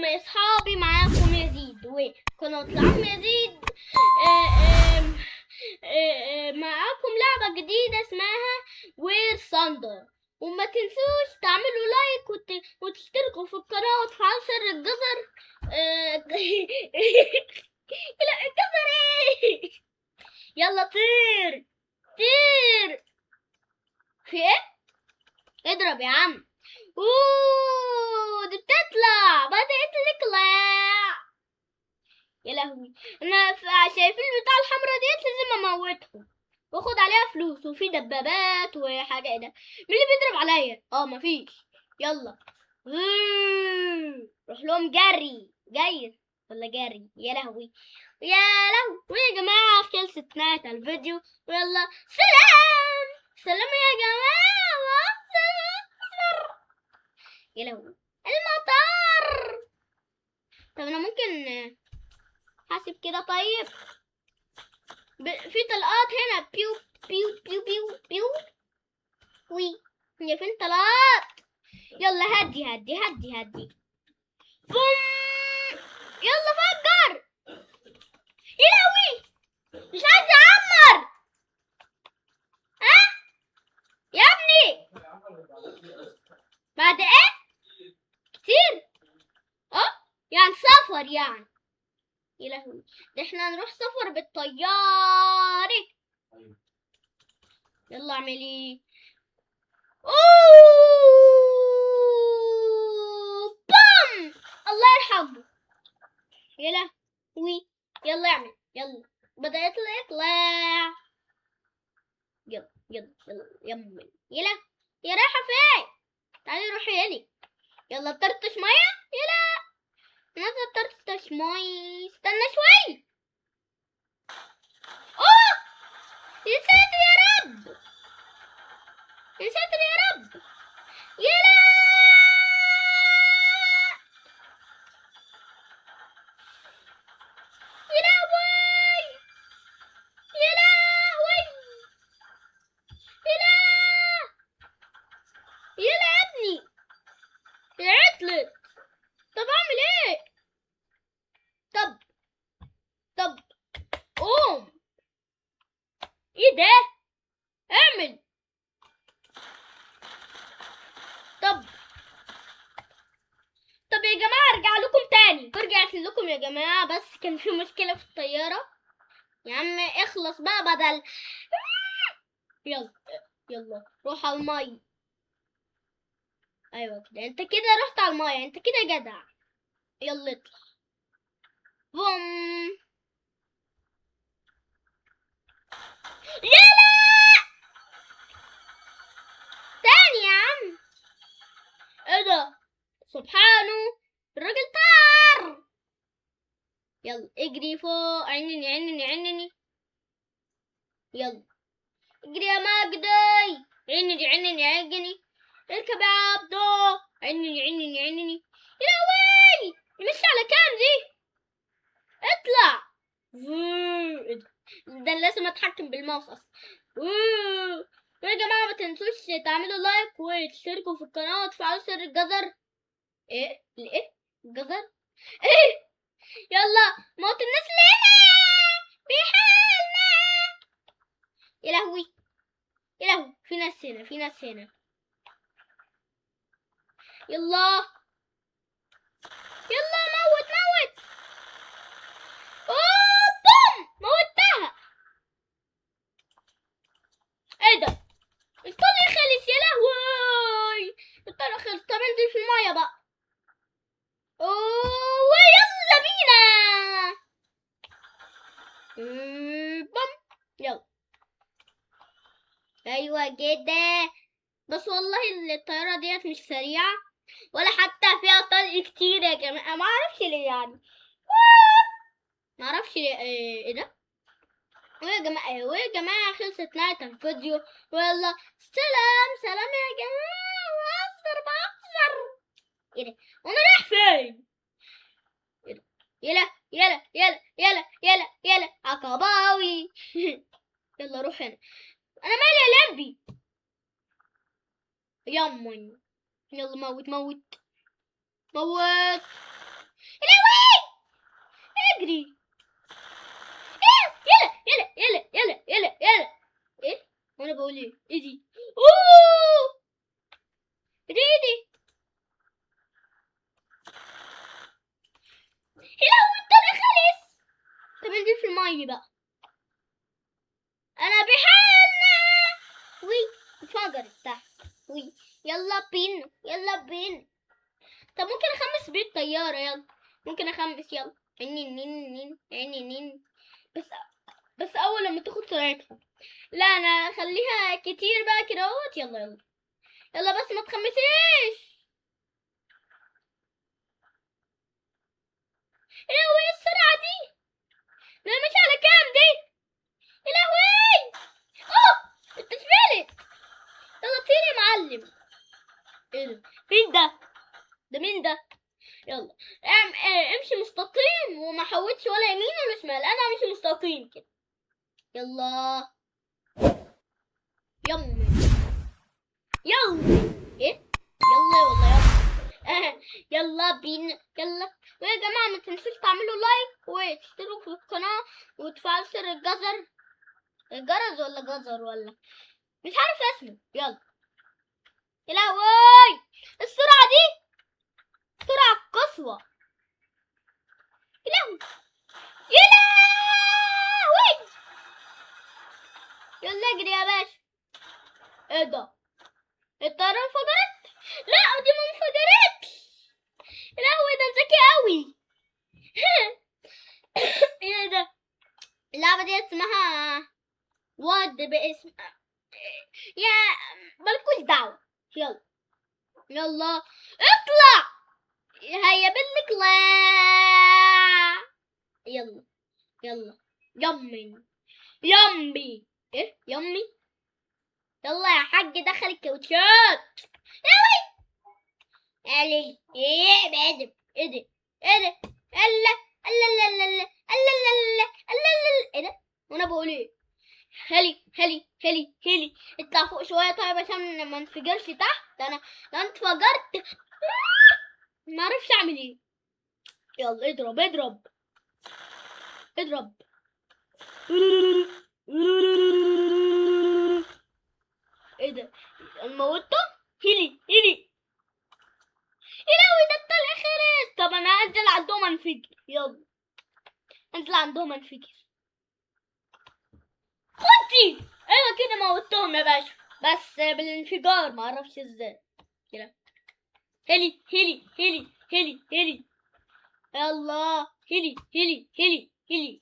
عليكم يا اصحابي، معاكم يزيد وقناة العم يزيد. معاكم لعبة جديدة اسمها وير ثاندر، وما تنسوش تعملوا لايك وتشتركوا في القناة وتفعلوا زر الجزر. لا الجزر ايه؟ يلا طير طير. في ايه؟ اضرب يا عم. اوه دي بتطلع، بدأت تطلع. يا لهوي، انا شايفين البتاع الحمرا ديت لازم اموتهم واخد عليها فلوس، وفي دبابات وحاجه. ايه ده؟ مين اللي بيضرب عليا؟ مفيش. يلا روح لهم جري جاي ولا جري. يا لهوي يا لهوي يا جماعه، خلصت نهايه الفيديو ويلا سلام. سلام يا جماعه. يا لهوي المطر. طب انا ممكن حاسب كده. طيب في طلقات هنا، بيو بيو بيو بيو بيو. وي هي فين طلقات؟ يلا هدي هدي هدي هدي. بوم. يلا فجر. يا لهوي مش عايز اعمر. ها يا ابني بعد ايه كتير؟ يعني سفر يعني. يا لهوي ده احنا نروح سفر بالطيارة. يلا اعملي. اوه بام. الله يرحمه. يا لهوي يلا اعمل. يلا بدأ يطلع. يلا يلا يلا يلا. يلا يا رايحة فين؟ تعالي روحي يلي. يلا طرطش مية. يلا نازل طرطش مية. استنى شوي. اوه يا ساتر يا رب، يا ساتر يا رب. يلا يا لهوي يا لهوي يلا يلا يا ابني يا عطلت. طب اعمل ايه؟ طب قوم. ايه ده؟ اعمل. طب يا جماعة ارجع لكم تاني. رجعت لكم يا جماعة، بس كان في مشكلة في الطيارة. يا عم اخلص بقى بدل. يلا يلا روح على المي. ايوه كده، انت كده رحت على المي، انت كده جدع. يلا اطلع. بوم. يلا تاني يا عم. ايه ده؟ سبحانه الراجل طار. يلا اجري فوق. عينني عينني عينني. يلا اجري يا مجدي. عينني عينني عينني. اركب يا عبدو. عينني عينني عينني. يا لهوي مش على كام دي؟ اطلع. إيه ده لازم اتحكم بالماوس اصلا. يا جماعه ما تنسوش تعملوا لايك وتشتركوا في القناه وتفعلوا زر الجزر. ايه الجزر ايه؟ يلا موت الناس اللي هنا بيحالنا. يا لهوي يا لهوي في ناس هنا، في ناس هنا. يلا يلا موت موت. اوه بوم موتها. ايه ده؟ الطلق خلص. يا لهوي الطلق خلص. طب انزل في المية بقى. اوه يلا بينا. بوم. يلا ايوه كده. بس والله الطيارة ديت مش سريعة ولا حتى فيها طلق كتير يا جماعة. ما اعرفش ليه يعني. ما اعرفش ليه. ايه ده؟ ويا جماعة خلصت نهاية الفيديو. ويلا سلام سلام يا جماعة. بهزر بهزر. ايه ده؟ وانا رايح فين؟ إيه ده؟ يلا يلا يلا يلا يلا يلا عقباوي. يلا روح هنا. انا مالي يا لمبي. يمن. يلا موت موت موت. اجري. يلا يلا يلا يلا يلا يلا. ايه وانا بقول ايه؟ ايه دي؟ اوه ايدي. يا لهوي الطلق خلص. طب نجيب في المية بقى. انا بحالنا. وي انفجرت تحت. وي يلا بينا يلا بينا. طب ممكن اخمس بيه الطيارة. يلا ممكن اخمس. يلا عيني نين نين عيني نين. بس اول لما تاخد سرعتها. لا انا اخليها كتير بقى كده اهوت. يلا يلا يلا بس ما تخمسيش. ايه هو ايه السرعة دي؟ ده مش على كام دي؟ يا لهوي. اوه انت اتفلت. يلا طير يا معلم. ايه ده؟ مين ده؟ ده مين ده؟ يلا امشي مستقيم وما حودش ولا يمين ولا شمال. انا امشي مستقيم كده. يلا يلا يلا. ايه يلا والله يلا. يلا بينا يلا. ويا جماعة ما تنسوش تعملوا لايك وتشتركوا في القناة وتفعلوا زر الجرس ولا جزر ولا مش عارف اسمه. يلا يا لهوي السرعة دي سرعة قصوى. يا لهوي يا لهوي. يلا اجري يا باشا. ايه ده؟ الطيارة انفجرت؟ لا دي ما انفجرتش. يا لهوي ده ذكي قوي. ايه ده؟ اللعبة دي اسمها واد باسم يا مالكوش دعوة. يلا يلا اطلع. هيا بلك لا. يلا يلا يمي يمي. ايه يمي. يلا يا حاج دخل الكاوتشات. علي ايه بعدم. ايه ده؟ ايه ده؟ الا الا الا الا الا الا الا الا الا. ايه ده؟ وانا بقول ايه؟ هلي هلي هلي هلي. اطلع فوق شويه طيب عشان ما انفجرش تحت. انا لو انفجرت ما اعرفش اعمل ايه. يلا اضرب اضرب اضرب. ايه ده؟ موته. هلي هلي. يا لهوي ده الطلق خلص. طب انا انزل عندهم انفجر. يلا انزل عندهم انفجر. خدي. ايوه كده موتهم يا باشا. بس بالانفجار ما اعرفش ازاي كده. هلي هلي هلي هلي هلي. يلا هلي هلي هلي هلي.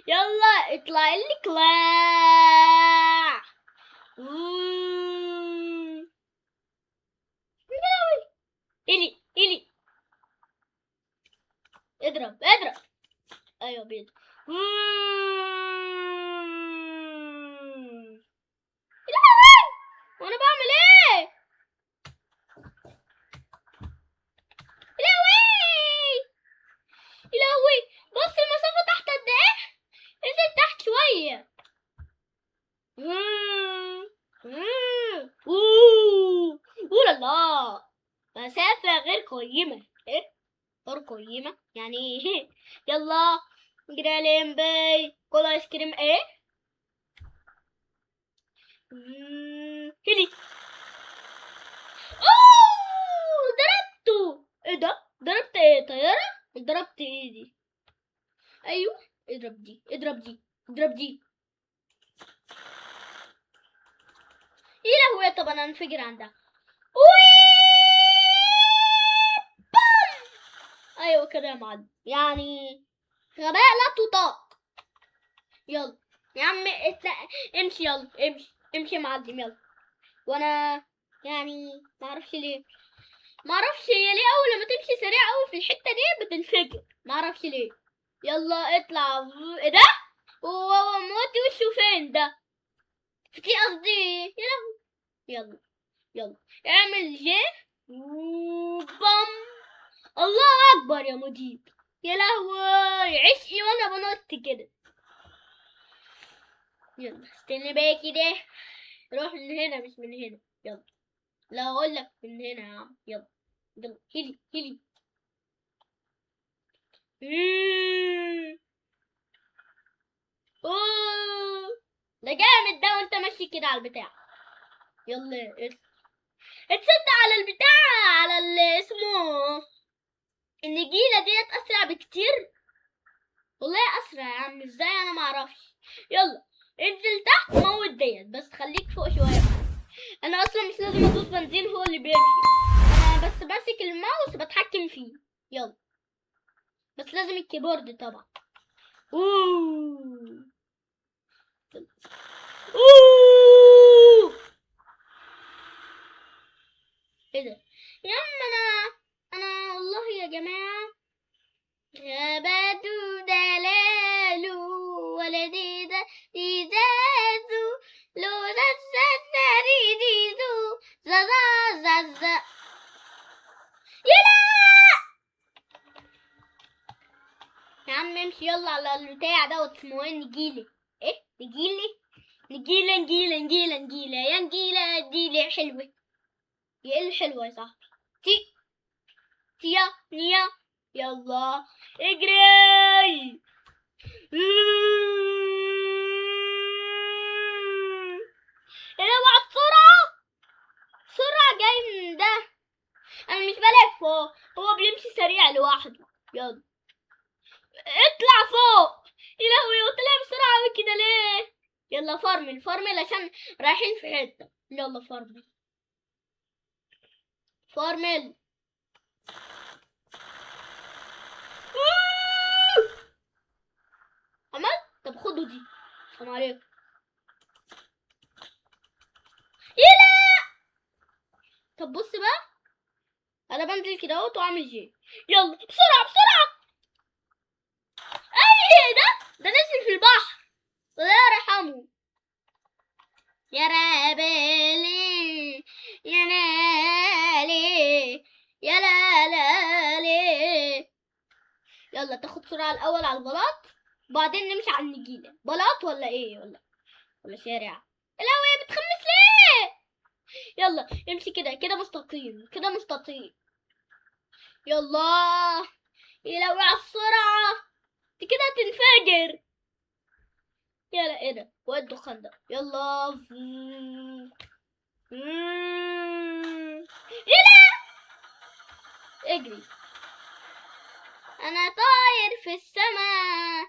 يلا اطلع لي كلاع. هلي هلي. اضرب اضرب. ايوه بيضرب. وانا بعمل ايه؟ يا لهوي بص المسافة تحت قد ايه. انزل تحت شوية. اوه لا لا مسافة غير قيمة. ايه غير قيمة يعني ايه؟ يلا جرالين باي كل ايس كريم. ايه هلي. اوه ضربته. ايه ده؟ ضربت ايه طيارة؟ ضربت ايه دي؟ ايوه اضرب دي اضرب دي اضرب دي. يا لهوي طب انا انفجر عندها. ايوه كده يا معلم يعني غباء لا تطاق. يلا يا عم امشي. يلا امشي امشي يا معلم يلا. وانا يعني ما اعرفش ليه. ما اعرفش هي ليه اول لما تمشي سريع قوي في الحته دي بتنفجر. ما اعرفش ليه. يلا اطلع. ايه ده؟ هو موتي وشه فين ده؟ في قصدي يا لهوي. يلا يلا اعمل جي وبام. الله اكبر يا مدير. يا لهوي عشقي وانا بنط كده. يلا استنى بقى كده. روح من هنا مش من هنا. يلا لا اقول لك من هنا يا عم. يلا يلا هيلي هيلي. اوه ده جامد ده، وانت ماشي كده على البتاع. يلا اتصد على البتاع، على اسمه النجيلة ديت اسرع بكتير. والله اسرع يا عم، ازاي انا معرفش. يلا انزل تحت موت ديت، بس خليك فوق شوية. انا اصلا مش لازم ادوس بنزين، هو اللي بيمشي. انا بس ماسك الماوس بتحكم فيه. يلا بس لازم الكيبورد طبعا. اوه اوه ايه ده يا عم؟ انا والله يا جماعة غاباتو دلالو ولدي ده ديزازو لو زازاري ديزو زازا زازا. يلا يا عم امشي، يلا على البتاع ده اسمه ايه؟ نجيلي. ايه نجيلي؟ نجيلة نجيلة نجيلة نجيلة يا نجيلة نجيلة حلوة. ايه الحلوة يا صاحبي؟ تي تيا نيا. يلا اجري. ايه ده بقى السرعة؟ سرعة جاي من ده. انا مش بلف، هو بيمشي سريع لوحده. يلا اطلع فوق. يا لهوي وطلع بسرعة اوي كده ليه؟ يلا فرمل فرمل عشان رايحين في حتة. يلا فرمل فرمل. عملت. طب خدوا دي. السلام عليكم. يلا طب بص بقى، انا بنزل كده اهوت واعمل جي. يلا بسرعة بسرعة. ايه ده نزل في البحر. الله يرحمه. يا رابلي يا نالي يا لا لا لي. يلا تاخد سرعة الأول على البلاط، وبعدين نمشي على النجيلة. بلاط ولا ايه؟ ولا شارع؟ الهوية بتخمس ليه؟ يلا امشي كده كده مستقيم، كده مستقيم. يلا يلوي على السرعة، انت كده هتنفجر. يلا ايه ده؟ وين الدخان ده؟ يلا يلا اجري. انا طاير في السماء.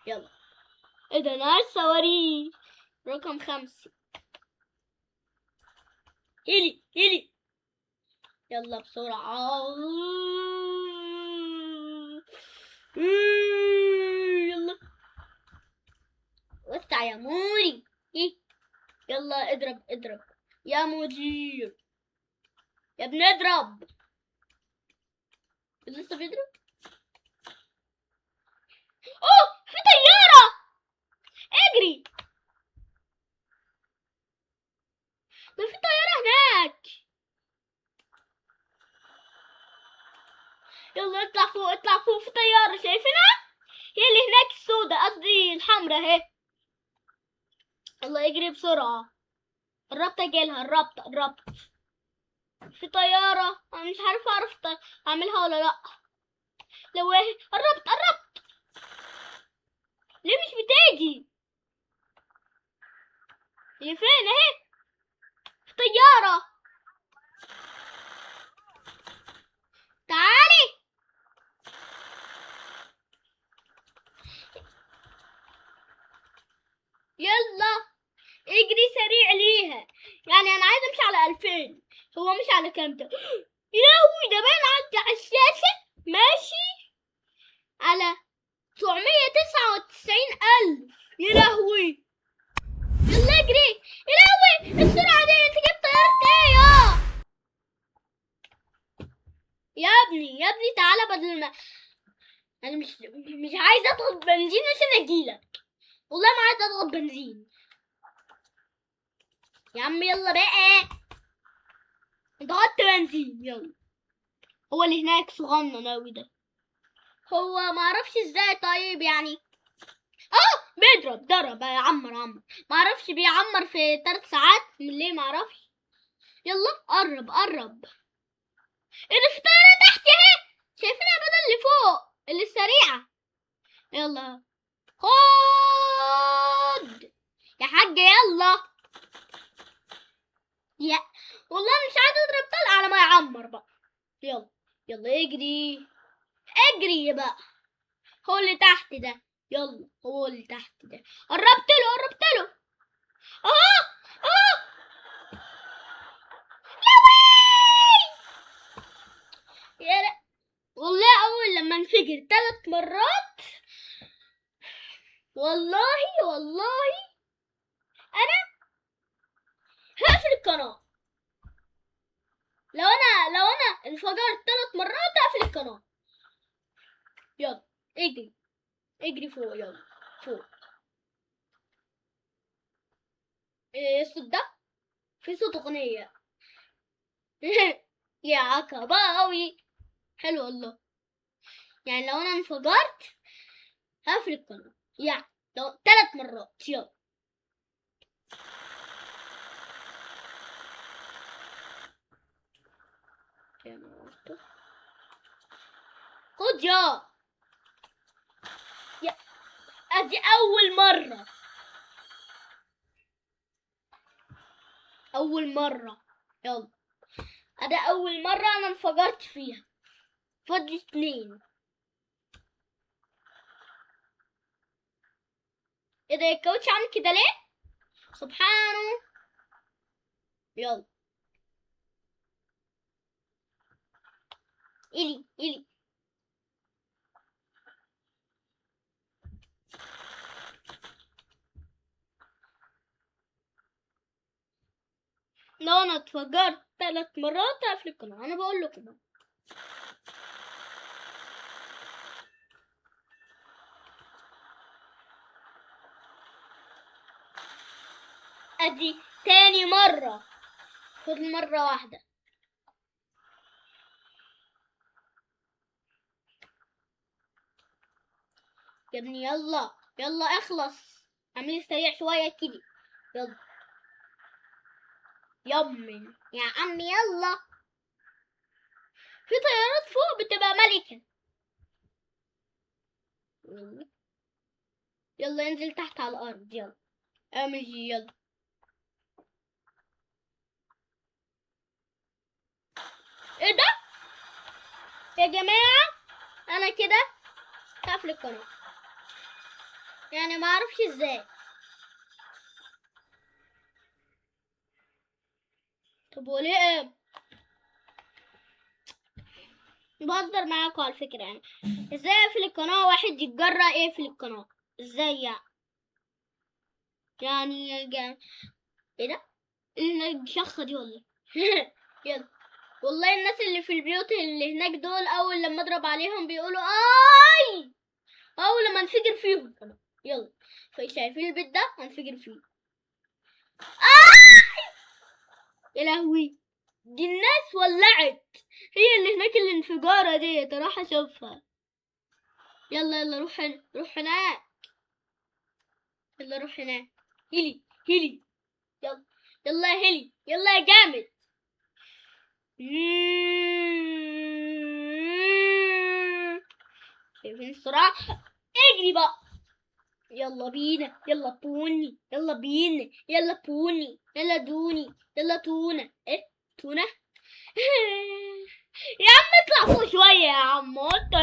يلا ايه ده؟ انا عايز صواريخ رقم 5. هيلي هيلي. يلا بسرعة. يلا وسع يا موري. يلا اضرب اضرب يا مدير. يا ابني اضرب. لسه بيضرب. اوه في طيارة. اجري. ده في طيارة هناك. يلا اطلع فوق اطلع فوق، في طيارة شايفينها؟ هي اللي هناك السوداء، قصدي الحمراء اهي. يلا اجري بسرعة. قربت اجيلها، قربت. في طيارة، انا مش عارفة اعملها ولا لا. لو ايه قربت. ليه مش بتيجي؟ هي فين اهي؟ في طيارة. تعالي. يلا اجري سريع ليها. يعني انا عايزة امشي على 2000، هو مش على كام ده؟ ياوي ده باين عندي على الشاشة ماشي على 999,000. يا لهوي. يلا اجري. يا لهوي السرعة دي، انت جبت طيارة ايه يا ابني تعالى، بدل ما انا مش عايزة اضغط بنزين عشان اجيلك. والله ما عايزة اضغط بنزين يا عم. يلا بقى ضغطت بنزين. يلا هو اللي هناك صغنن اوي ده، هو معرفش ازاي. طيب يعني بيضرب ضرب عمر معرفش بيعمر في 3 ساعات من ليه معرفش. يلا قرب اللي في طيارة تحت اهي، شايفينها بدل اللي فوق اللي السريعة. يلا خد يا حاجة يلا. يا والله مش عايز اضرب طلق على ما يعمر بقى. يلا اجري بقى. هو اللي تحت ده، يلا هو اللي تحت ده. قربت له اهو. يا لا والله اول لما انفجر 3 مرات والله انا هقفل القناة. لو انا انفجرت 3 مرات هقفل القناة. يلا اجري فوق، يلا فوق. ايه الصوت ده؟ في صوت اغنية. يا عكباوي حلو والله. يعني لو انا انفجرت هقفل القناة، يعني لو 3 مرات. يلا خد يا ادي اول مرة. يلا ادي اول مرة انا انفجرت فيها. فاضل 2. ايه ده الكاوتش عامل كده ليه؟ سبحانه. يلا إلي لو انا اتفجرت 3 مرات هقفل القناة، انا بقول لكم. ادي تاني مرة، فاضل مرة واحدة. يا ابني يلا اخلص، اعملي سريع شوية كده. يلا يمن يا عمي يلا. في طيارات فوق بتبقى ملكة. يلا انزل تحت على الارض. يلا امشي يلا. ايه ده يا جماعة؟ انا كده هقفل القناة، يعني ما اعرفش ازاي. طب وليه ايه؟ بهزر معاكوا على فكرة. يعني ازاي اقفل القناة واحد يتجرأ يقفل القناة؟ ازاي يعني ايه ده الشخة دي والله. يلا والله الناس اللي في البيوت اللي هناك دول اول لما اضرب عليهم بيقولوا اي، اول لما انفجر فيهم كمان. يلا شايفين البيت ده هنفجر فيه. يا لهوي دي الناس ولعت. هي اللي هناك الانفجارة دي راح اشوفها. يلا روح هناك. يلا روح هناك. هيلي يلا يا هيلي يلا يا جامد. شايفين السرعة؟ اجري بقى. يلا بينا يلا بوني يلا دوني يلا تونة. ايه تونة؟ يا عم اطلع فوق شوية يا عم انت.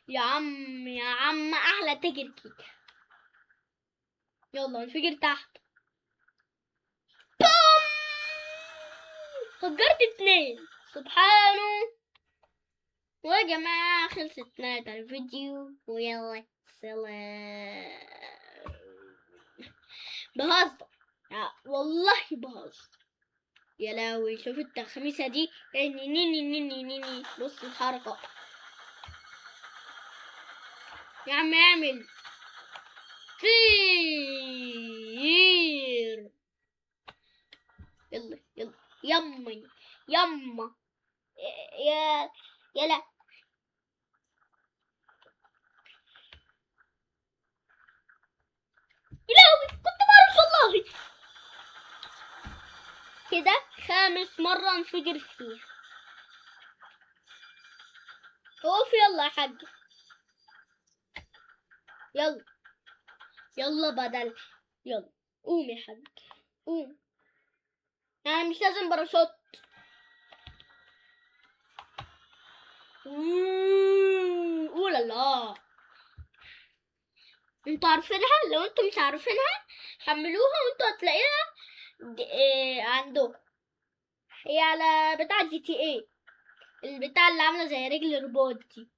يا عم احلى تجر كده. يلا انفجر تحت. بوم فجرت 2. سبحانه. ويا جماعة خلصت نهاية الفيديو ويلا سلام. بهزر والله بهزر. يا لهوي شوف التخميسة دي. نيني بص الحركة. يا عم اعمل خير. يلا يما يا يلا يلاوي كنت بعرف والله. كده 5 مرة انفجر فيها. اوف يلا يا حاج، يلا يلا بدل، يلا قوم يا حاج قوم، يعني مش لازم باراشوت. قول الله. انتوا عارفينها؟ لو انتوا مش عارفينها حملوها وانتوا هتلاقيها عندكم. هي على بتاع جي تي ايه، البتاع اللي عامله زي رجل روبوت دي.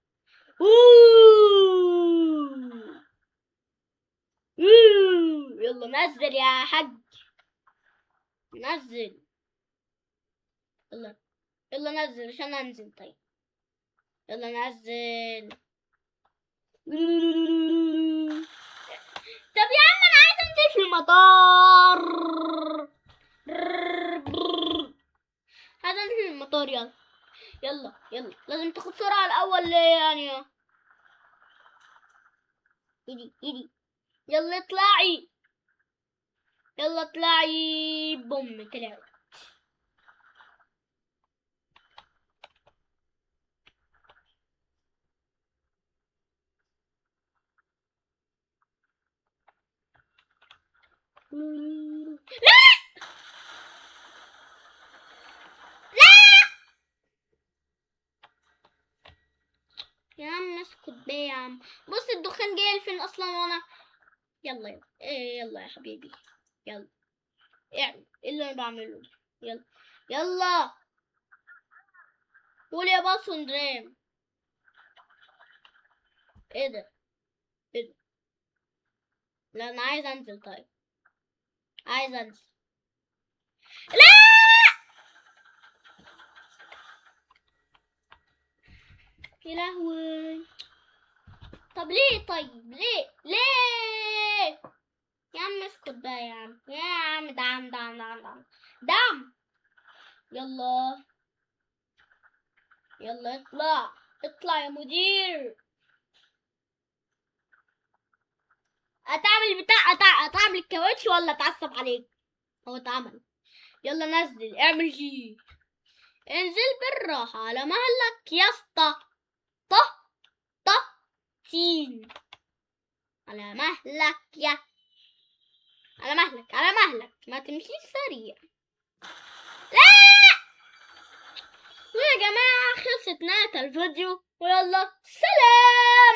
يلا نزل يا حاج، نزل، يلا يلا نزل عشان انزل. طيب يلا نزل. طب يا عم انا عايز انزل في المطار. عايز انزل في المطار. يلا يلا يلا لازم تاخد سرعة الاول يعني. ايدي يلا اطلعي، يلا اطلعي. بوم طلعت. لا لا يا عم اسكت بيه يا عم. بص الدخان جاي لفين اصلا وانا. يلا يلا يلا يا حبيبي يلا اعمل ايه اللي انا بعمله ده. يلا يلا قول يا باص ونرام. ايه ده ايه ده؟ لا انا عايز انزل. طيب عايز انزل. لا يا لهوي. طب ليه؟ طيب ليه يا عم اسكت بقى يا عم. يا عم دعم دعم دعم دعم دعم. يلا يلا اطلع اطلع يا مدير. هتعمل بتاع هتعمل الكاوتش ولا اتعصب عليك؟ هو اتعمل. يلا نزل اعمل جي. انزل بالراحة على مهلك يا اسطى. طه طه تين على مهلك يا، على مهلك على مهلك، ما تمشيش سريع. لا ويا جماعة خلصت نهاية الفيديو ويلا سلام.